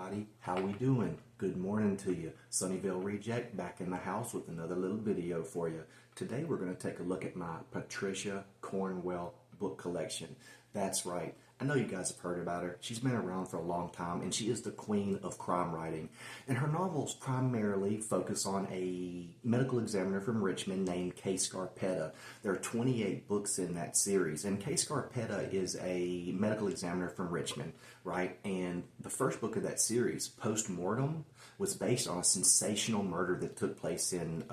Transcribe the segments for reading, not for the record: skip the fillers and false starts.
everybody. How we doing? Good morning to you. Sunnyvale Reject back in the house with another little video for you. Today we're going to take a look at my Patricia Cornwell book collection. That's right. I know you guys have heard about her. She's been around for a long time, and she is the queen of crime writing. And her novels primarily focus on a medical examiner from Richmond named Kay Scarpetta. There are 28 books in that series, and Kay Scarpetta is a medical examiner from Richmond, right? And the first book of that series, Postmortem, was based on a sensational murder that took place in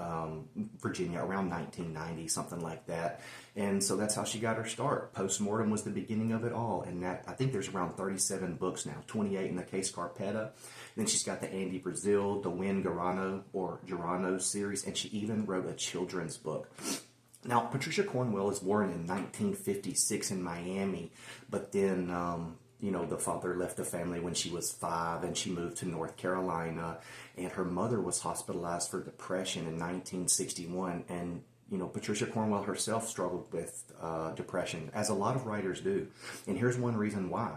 Virginia around 1990, something like that. And so that's how she got her start. Postmortem was the beginning of it all. And that, I think there's around 37 books now, 28 in the Kay Scarpetta. Then she's got the Andy Brazil, the Win Garano series, and she even wrote a children's book. Now, Patricia Cornwell was born in 1956 in Miami, but then the father left the family when she was 5 and she moved to North Carolina, and her mother was hospitalized for depression in 1961. And Patricia Cornwell herself struggled with depression, as a lot of writers do. And here's one reason why.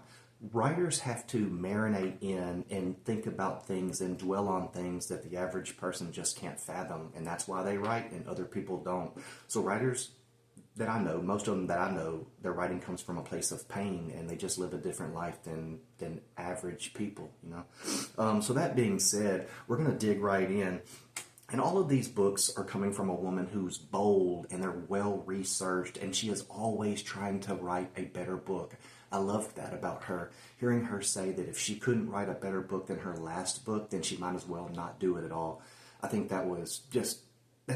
Writers have to marinate in and think about things and dwell on things that the average person just can't fathom. And that's why they write and other people don't. So writers that I know, most of them that I know, their writing comes from a place of pain, and they just live a different life than average people, So that being said, we're going to dig right in. And all of these books are coming from a woman who's bold and they're well researched, and she is always trying to write a better book. I loved that about her. Hearing her say that if she couldn't write a better book than her last book, then she might as well not do it at all. I think that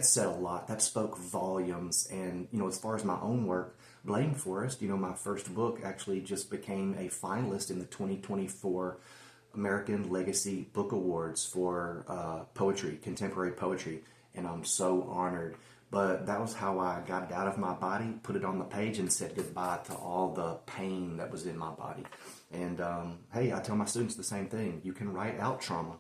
said a lot. That spoke volumes. And, as far as my own work, Blame Forest, my first book actually just became a finalist in the 2024 American Legacy Book Awards for poetry, contemporary poetry, and I'm so honored. But that was how I got it out of my body, put it on the page, and said goodbye to all the pain that was in my body. And hey, I tell my students the same thing. You can write out trauma.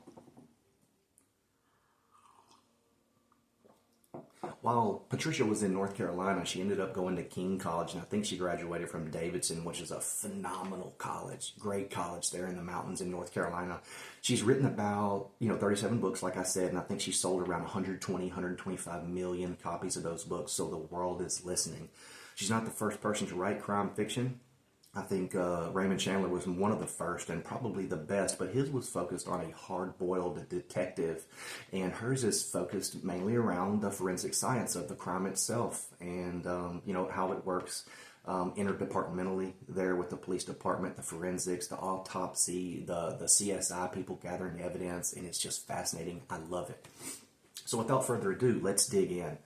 While Patricia was in North Carolina, she ended up going to King College, and I think she graduated from Davidson, which is a phenomenal college, great college there in the mountains in North Carolina. She's written about, 37 books, like I said, and I think she sold around 125 million copies of those books, so the world is listening. She's not the first person to write crime fiction. I think Raymond Chandler was one of the first and probably the best, but his was focused on a hard-boiled detective, and hers is focused mainly around the forensic science of the crime itself and, how it works interdepartmentally there with the police department, the forensics, the autopsy, the CSI people gathering evidence, and it's just fascinating. I love it. So without further ado, let's dig in.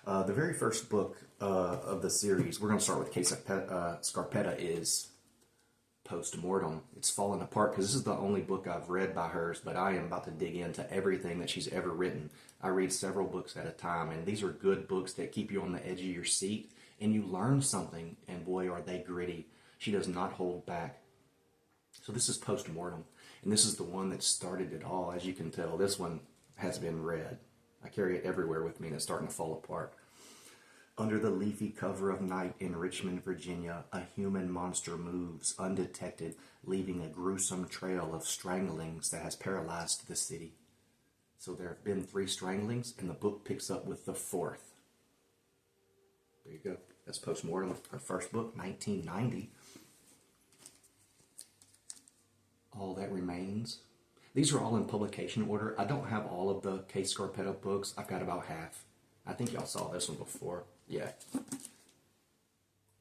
The very first book of the series, we're going to start with Kay Scarpetta, is Postmortem. It's fallen apart because this is the only book I've read by hers, but I am about to dig into everything that she's ever written. I read several books at a time, and these are good books that keep you on the edge of your seat, and you learn something, and boy, are they gritty. She does not hold back. So this is Postmortem, and this is the one that started it all. As you can tell, this one has been read. I carry it everywhere with me, and it's starting to fall apart. Under the leafy cover of night in Richmond, Virginia, a human monster moves undetected, leaving a gruesome trail of stranglings that has paralyzed the city. So there have been 3 stranglings, and the book picks up with the 4th. There you go. That's Postmortem, her first book, 1990. All That Remains. These are all in publication order. I don't have all of the Kay Scarpetta books. I've got about half. I think y'all saw this one before. Yeah.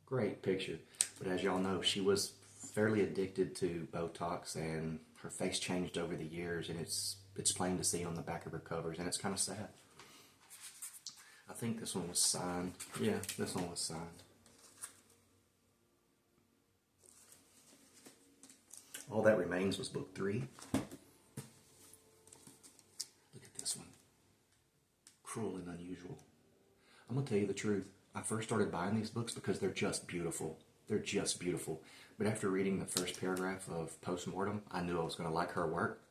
Great picture. But as y'all know, she was fairly addicted to Botox, and her face changed over the years, and it's plain to see on the back of her covers, and it's kind of sad. I think this one was signed. Yeah, this one was signed. All That Remains was book 3. Cruel and Unusual. I'm going to tell you the truth. I first started buying these books because they're just beautiful. They're just beautiful. But after reading the first paragraph of Postmortem, I knew I was going to like her work.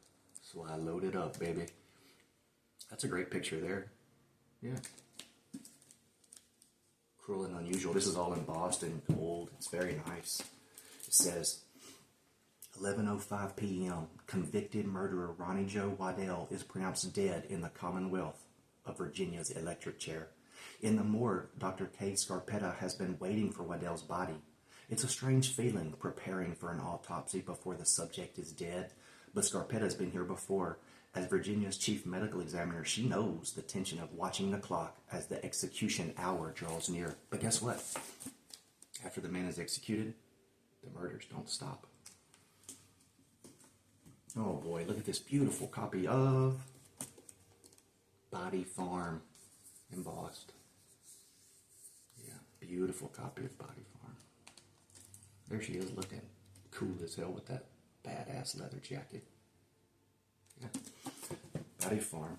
So I loaded up, baby. That's a great picture there. Yeah. Cruel and Unusual. This is all embossed in gold. It's very nice. It says, 11:05 p.m., convicted murderer Ronnie Joe Waddell is pronounced dead in the Commonwealth of Virginia's electric chair. In the morgue, Dr. Kay Scarpetta has been waiting for Waddell's body. It's a strange feeling preparing for an autopsy before the subject is dead, but Scarpetta's been here before. As Virginia's chief medical examiner, she knows the tension of watching the clock as the execution hour draws near. But guess what? After the man is executed, the murders don't stop. Oh boy, look at this beautiful copy of Body Farm, embossed. Yeah, beautiful copy of Body Farm. There she is looking cool as hell with that badass leather jacket. Yeah. Body Farm.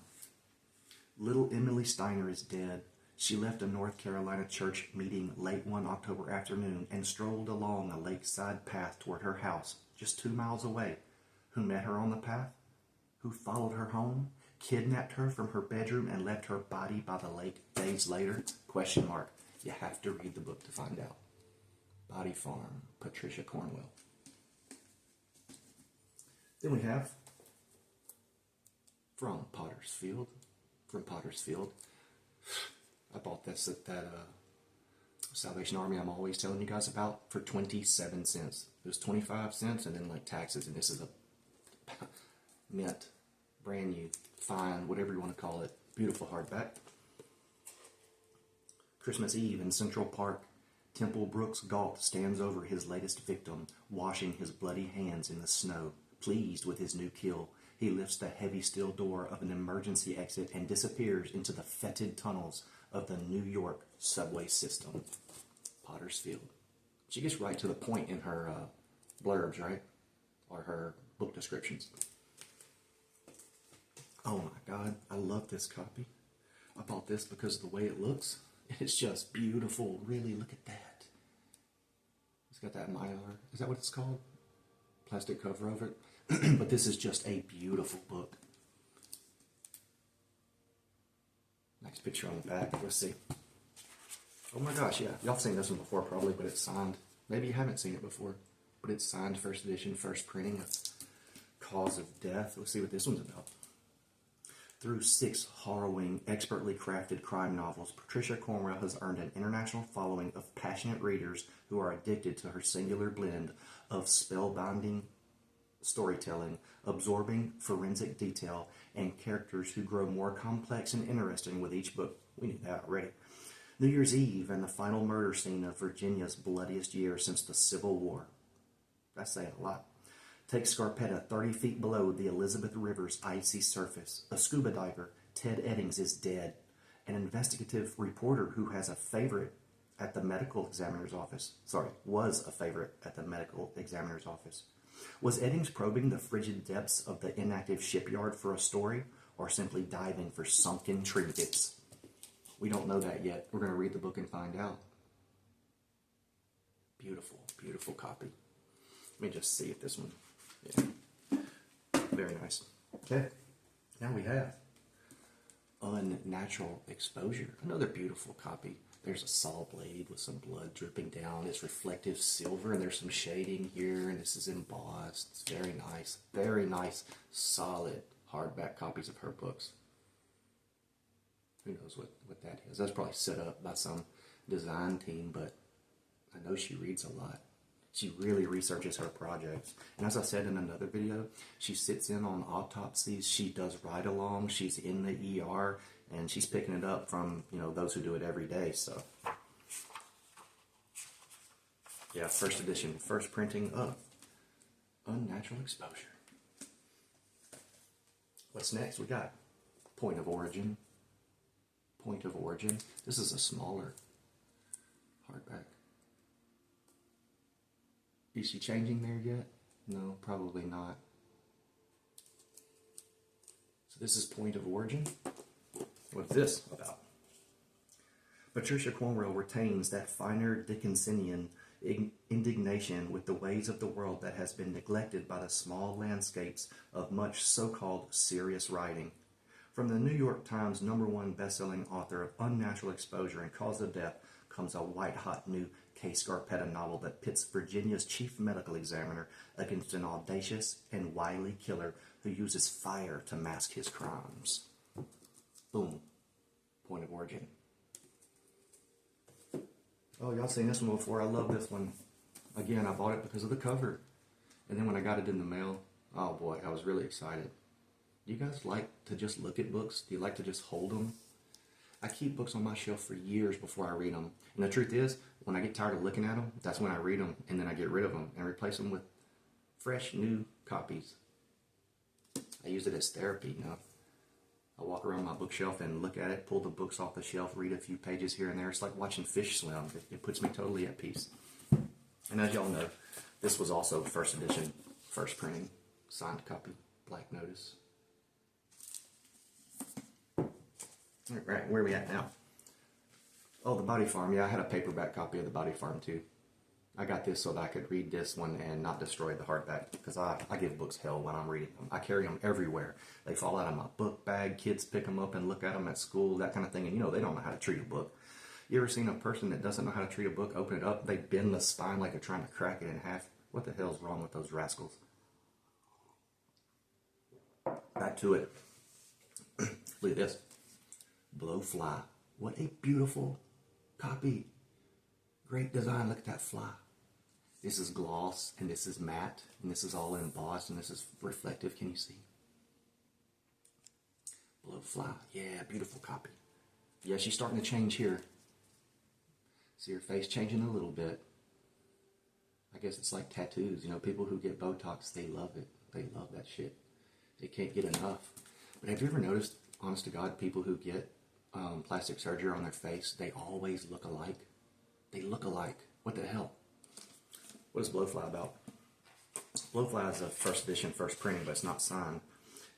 Little Emily Steiner is dead. She left a North Carolina church meeting late one October afternoon and strolled along a lakeside path toward her house, just 2 miles away. Who met her on the path? Who followed her home? Kidnapped her from her bedroom and left her body by the lake days later? Question mark. You have to read the book to find out. Body Farm, Patricia Cornwell. Then we have From Potter's Field. I bought this at that Salvation Army I'm always telling you guys about for 27 cents. It was 25 cents and then like taxes, and this is a mint, brand new, fine, whatever you want to call it. Beautiful hardback. Christmas Eve in Central Park, Temple Brooks Galt stands over his latest victim, washing his bloody hands in the snow. Pleased with his new kill, he lifts the heavy steel door of an emergency exit and disappears into the fetid tunnels of the New York subway system. Potter's Field. She gets right to the point in her blurbs, right? Or her book descriptions. Oh my God, I love this copy. I bought this because of the way it looks. It's just beautiful. Really, look at that. It's got that Mylar. Is that what it's called? Plastic cover over it. But this is just a beautiful book. Nice picture on the back. Let's see. Oh my gosh, yeah. Y'all have seen this one before probably, but it's signed. Maybe you haven't seen it before, but it's signed, first edition, first printing of Cause of Death. Let's see what this one's about. Through 6 harrowing, expertly crafted crime novels, Patricia Cornwell has earned an international following of passionate readers who are addicted to her singular blend of spellbinding storytelling, absorbing forensic detail, and characters who grow more complex and interesting with each book. We knew that already. New Year's Eve and the final murder scene of Virginia's bloodiest year since the Civil War. That's saying a lot. Takes Scarpetta 30 feet below the Elizabeth River's icy surface. A scuba diver, Ted Eddings, is dead. An investigative reporter who has a favorite at the medical examiner's office. Was a favorite at the medical examiner's office. Was Eddings probing the frigid depths of the inactive shipyard for a story, or simply diving for sunken trinkets? We don't know that yet. We're going to read the book and find out. Beautiful, beautiful copy. Let me just see if this one... Yeah, very nice. Okay, now we have Unnatural Exposure. Another beautiful copy. There's a saw blade with some blood dripping down. It's reflective silver, and there's some shading here, and this is embossed. It's very nice, solid hardback copies of her books. Who knows what that is? That's probably set up by some design team, but I know she reads a lot. She really researches her projects. And as I said in another video, she sits in on autopsies. She does ride-alongs. She's in the ER, and she's picking it up from, those who do it every day. So, yeah, first edition, first printing of Unnatural Exposure. What's next? We got Point of Origin. Point of Origin. This is a smaller hardback. Is she changing there yet? No, probably not. So this is Point of Origin. What's this about? Patricia Cornwell retains that finer Dickensian indignation with the ways of the world that has been neglected by the small landscapes of much so-called serious writing. From the New York Times #1 best-selling author of Unnatural Exposure and Cause of Death comes a white-hot new Kay Scarpetta novel that pits Virginia's chief medical examiner against an audacious and wily killer who uses fire to mask his crimes. Boom. Point of origin. Oh, y'all seen this one before? I love this one. Again, I bought it because of the cover. And then when I got it in the mail, oh boy, I was really excited. Do you guys like to just look at books? Do you like to just hold them? I keep books on my shelf for years before I read them. And the truth is, when I get tired of looking at them, that's when I read them, and then I get rid of them and replace them with fresh, new copies. I use it as therapy, you know. I walk around my bookshelf and look at it, pull the books off the shelf, read a few pages here and there. It's like watching fish swim. It puts me totally at peace. And as y'all know, this was also first edition, first printing, signed copy, black notice. Right, where are we at now? Oh, The Body Farm. Yeah, I had a paperback copy of The Body Farm too. I got this so that I could read this one and not destroy the hardback, because I give books hell when I'm reading them. I carry them everywhere. They fall out of my book bag. Kids pick them up and look at them at school, that kind of thing. And you know, they don't know how to treat a book. You ever seen a person that doesn't know how to treat a book, open it up, they bend the spine like they're trying to crack it in half? What the hell's wrong with those rascals? Back to it. Look at this. Blowfly. What a beautiful copy. Great design. Look at that fly. This is gloss, and this is matte, and this is all embossed, and this is reflective. Can you see? Blowfly. Yeah, beautiful copy. Yeah, she's starting to change here. See her face changing a little bit. I guess it's like tattoos. You know, people who get Botox, they love it. They love that shit. They can't get enough. But have you ever noticed, honest to God, people who get plastic surgery on their face, they always look alike? They look alike. What the hell? What is Blowfly about? Blowfly is a first edition, first printing, but it's not signed.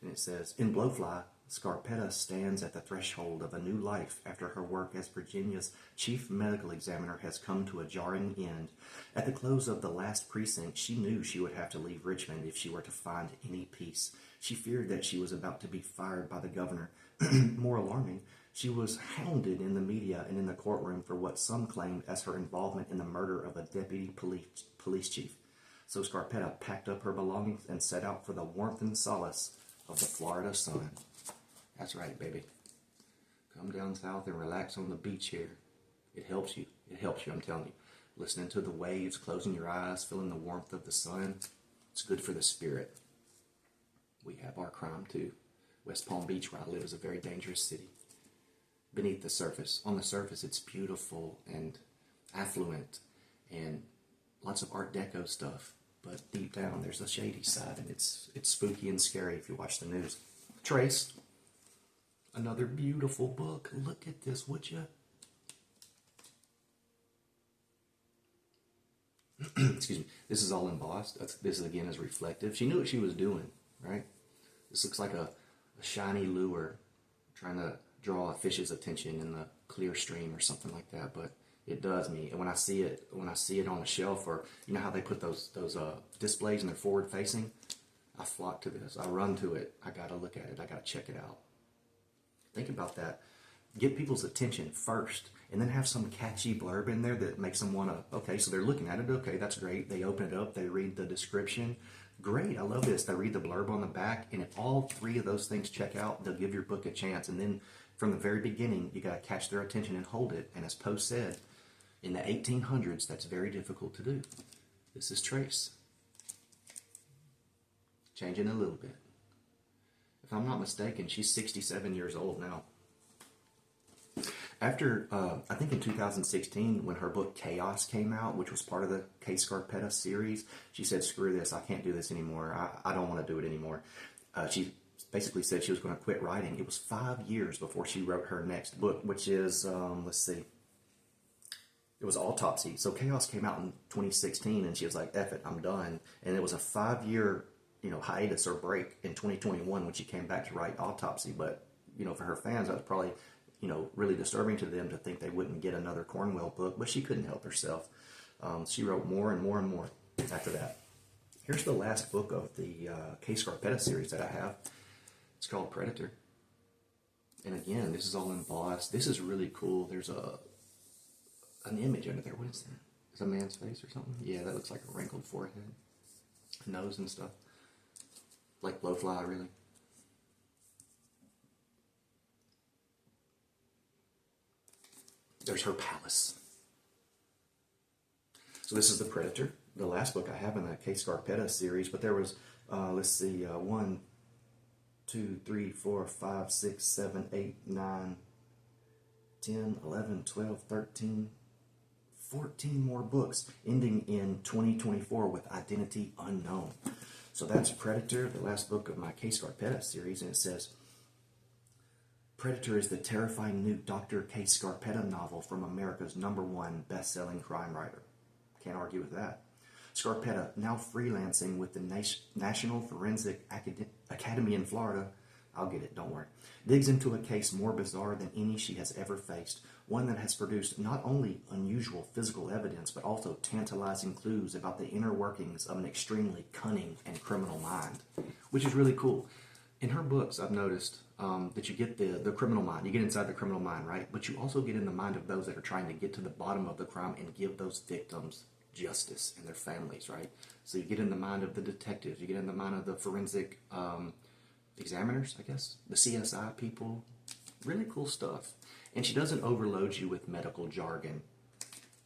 And it says, in Blowfly, Scarpetta stands at the threshold of a new life after her work as Virginia's chief medical examiner has come to a jarring end. At the close of the last precinct, she knew she would have to leave Richmond if she were to find any peace. She feared that she was about to be fired by the governor. More alarming, she was hounded in the media and in the courtroom for what some claimed as her involvement in the murder of a deputy police chief. So Scarpetta packed up her belongings and set out for the warmth and solace of the Florida sun. That's right, baby. Come down south and relax on the beach here. It helps you. It helps you, I'm telling you. Listening to the waves, closing your eyes, feeling the warmth of the sun. It's good for the spirit. We have our crime too. West Palm Beach, where I live, is a very dangerous city. Beneath the surface, on the surface, it's beautiful and affluent and lots of Art Deco stuff. But deep down, there's a shady side, and it's spooky and scary if you watch the news. Trace. Another beautiful book. Look at this, would you? Excuse me. This is all embossed. This, again, is reflective. She knew what she was doing, right? This looks like a shiny lure trying to draw a fish's attention in the clear stream or something like that. But it does me. And when I see it on the shelf, or you know how they put those displays and they're forward facing, I flock to this. I run to it. I gotta look at it. I gotta check it out. Think about that. Get people's attention first, and then have some catchy blurb in there that makes them want to, okay, so they're looking at it, okay, that's great. They open it up, they read the description. Great, I love this. They read the blurb on the back, and if all three of those things check out, they'll give your book a chance. And then from the very beginning, you got to catch their attention and hold it. And as Poe said, in the 1800s, that's very difficult to do. This is Trace. Changing a little bit. If I'm not mistaken, she's 67 years old now. After, I think in 2016, when her book Chaos came out, which was part of the Kay Scarpetta series, she said, screw this, I can't do this anymore. I don't want to do it anymore. She basically said she was going to quit writing. It was 5 years before she wrote her next book, which is, let's see, it was Autopsy. So Chaos came out in 2016, and she was like, F it, I'm done. And it was a 5-year hiatus or break in 2021 when she came back to write Autopsy. But, for her fans, that was probably, really disturbing to them to think they wouldn't get another Cornwell book, but she couldn't help herself. She wrote more and more and more after that. Here's the last book of the Kay Scarpetta series that I have. It's called Predator. And again, this is all embossed. This is really cool. There's an image under there. What is that? Is a man's face or something? Yeah, that looks like a wrinkled forehead, nose and stuff. Like Blowfly, really. There's her palace. So this is The Predator, the last book I have in the Kay Scarpetta series, but there was, let's see, 1, 2, 3, 4, 5, 6, 7, 8, 9, 10, 11, 12, 13, 14 more books, ending in 2024 with Identity Unknown. So that's Predator, the last book of my Kay Scarpetta series, and it says, Predator is the terrifying new Dr. Kay Scarpetta novel from America's #1 best-selling crime writer. Can't argue with that. Scarpetta, now freelancing with the National Forensic Academy in Florida, I'll get it, don't worry, digs into a case more bizarre than any she has ever faced, one that has produced not only unusual physical evidence, but also tantalizing clues about the inner workings of an extremely cunning and criminal mind, which is really cool. In her books, I've noticed that you get the criminal mind. You get inside the criminal mind, right? But you also get in the mind of those that are trying to get to the bottom of the crime and give those victims justice and their families, right? So you get in the mind of the detectives. You get in the mind of the forensic examiners, I guess. The CSI people. Really cool stuff. And she doesn't overload you with medical jargon.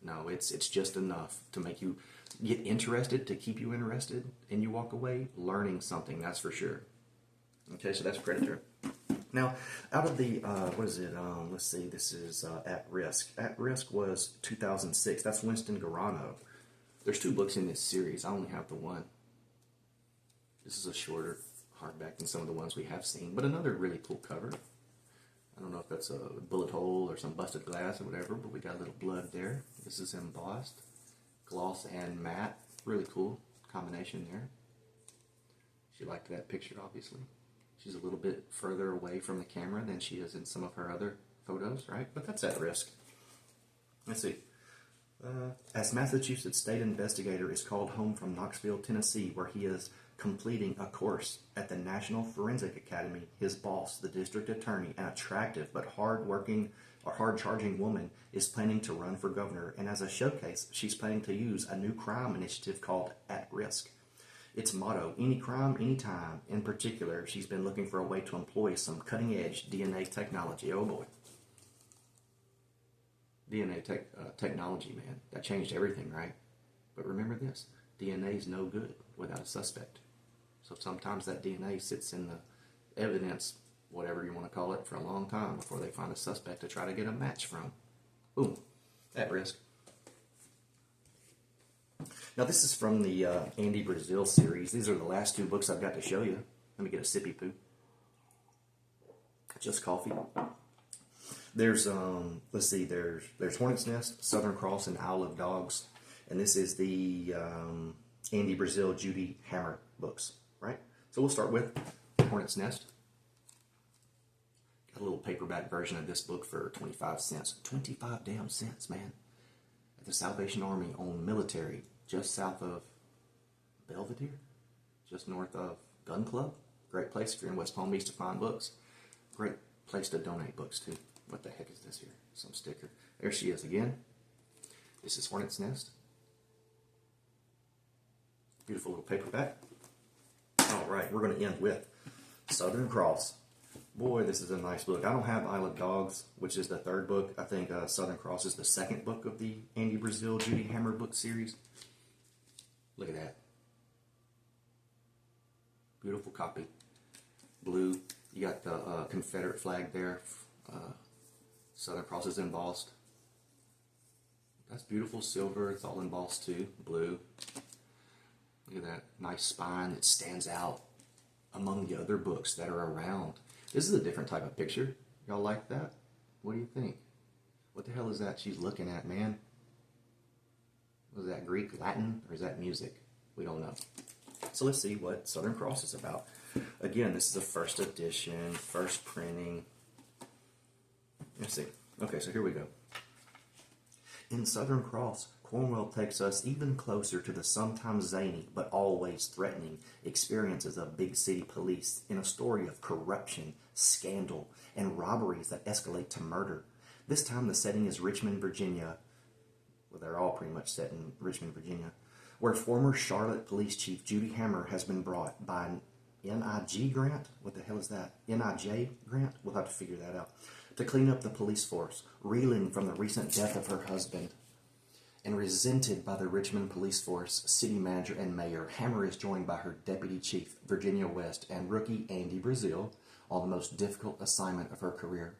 No, it's just enough to make you get interested, to keep you interested, and you walk away learning something, that's for sure. Okay, so that's Predator. Now, out of the, what is it? Let's see, this is At Risk. At Risk was 2006. That's Winston Garano. There's 2 books in this series. I only have the one. This is a shorter hardback than some of the ones we have seen, but another really cool cover. I don't know if that's a bullet hole or some busted glass or whatever, but we got a little blood there. This is embossed. Gloss and matte. Really cool combination there. She liked that picture, obviously. She's a little bit further away from the camera than she is in some of her other photos, right? But that's At Risk. Let's see. As Massachusetts state investigator is called home from Knoxville, Tennessee, where he is completing a course at the National Forensic Academy, his boss, the district attorney, an attractive but hard-charging woman, is planning to run for governor, and as a showcase, she's planning to use a new crime initiative called At Risk. Its motto, any crime, anytime. In particular, she's been looking for a way to employ some cutting-edge DNA technology. Oh boy. DNA technology, man. That changed everything, right? But remember this, DNA is no good without a suspect. So sometimes that DNA sits in the evidence, whatever you want to call it, for a long time before they find a suspect to try to get a match from. Boom. At Risk. Now this is from the Andy Brazil series. These are the last 2 books I've got to show you. Let me get a sippy poo. Just coffee. There's let's see, there's Hornet's Nest, Southern Cross, and Isle of Dogs, and this is the Andy Brazil, Judy Hammer books, right? So we'll start with Hornet's Nest. Got a little paperback version of this book for 25 cents. 25 damn cents, man. At the Salvation Army owned military, just south of Belvedere, just north of Gun Club. Great place if you're in West Palm Beach to find books. Great place to donate books too. What the heck is this here? Some sticker. There she is again. This is Hornet's Nest. Beautiful little paperback. All right, we're going to end with Southern Cross. Boy, this is a nice book. I don't have Isle of Dogs, which is the 3rd book. I think Southern Cross is the 2nd book of the Andy Brazil, Judy Hammer book series. Look at that. Beautiful copy. Blue. You got the Confederate flag there. Southern Cross is embossed. That's beautiful silver. It's all embossed too. Blue. Look at that nice spine that stands out among the other books that are around. This is a different type of picture. Y'all like that? What do you think? What the hell is that she's looking at, man? Was that Greek, Latin, or is that music? We don't know. So let's see what Southern Cross is about. Again, this is a 1st edition, 1st printing. Let's see. Okay, so here we go. In Southern Cross, Cornwell takes us even closer to the sometimes zany but always threatening experiences of big city police in a story of corruption, scandal, and robberies that escalate to murder. This time the setting is Richmond, Virginia. Well, they're all pretty much set in Richmond, Virginia, where former Charlotte Police Chief Judy Hammer has been brought by an NIG grant. What the hell is that? NIJ grant? We'll have to figure that out. To clean up the police force, reeling from the recent death of her husband. And resented by the Richmond Police Force, city manager and mayor, Hammer is joined by her deputy chief, Virginia West, and rookie Andy Brazil on the most difficult assignment of her career.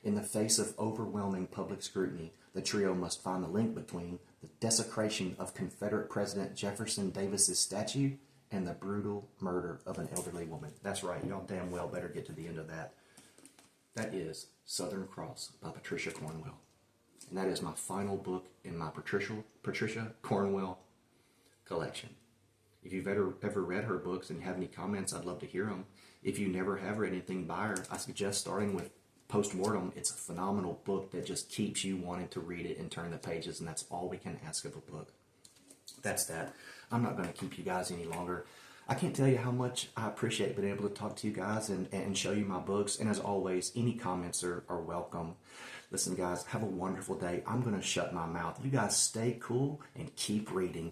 In the face of overwhelming public scrutiny, the trio must find the link between the desecration of Confederate President Jefferson Davis's statue and the brutal murder of an elderly woman. That's right, y'all damn well better get to the end of that. That is Southern Cross by Patricia Cornwell. And that is my final book in my Patricia Cornwell collection. If you've ever read her books and you have any comments, I'd love to hear them. If you never have read anything by her, I suggest starting with Postmortem. It's a phenomenal book that just keeps you wanting to read it and turn the pages, and that's all we can ask of a book. That's that. I'm not going to keep you guys any longer. I can't tell you how much I appreciate being able to talk to you guys and show you my books. And as always, any comments are welcome. Listen, guys, have a wonderful day. I'm going to shut my mouth. You guys stay cool and keep reading.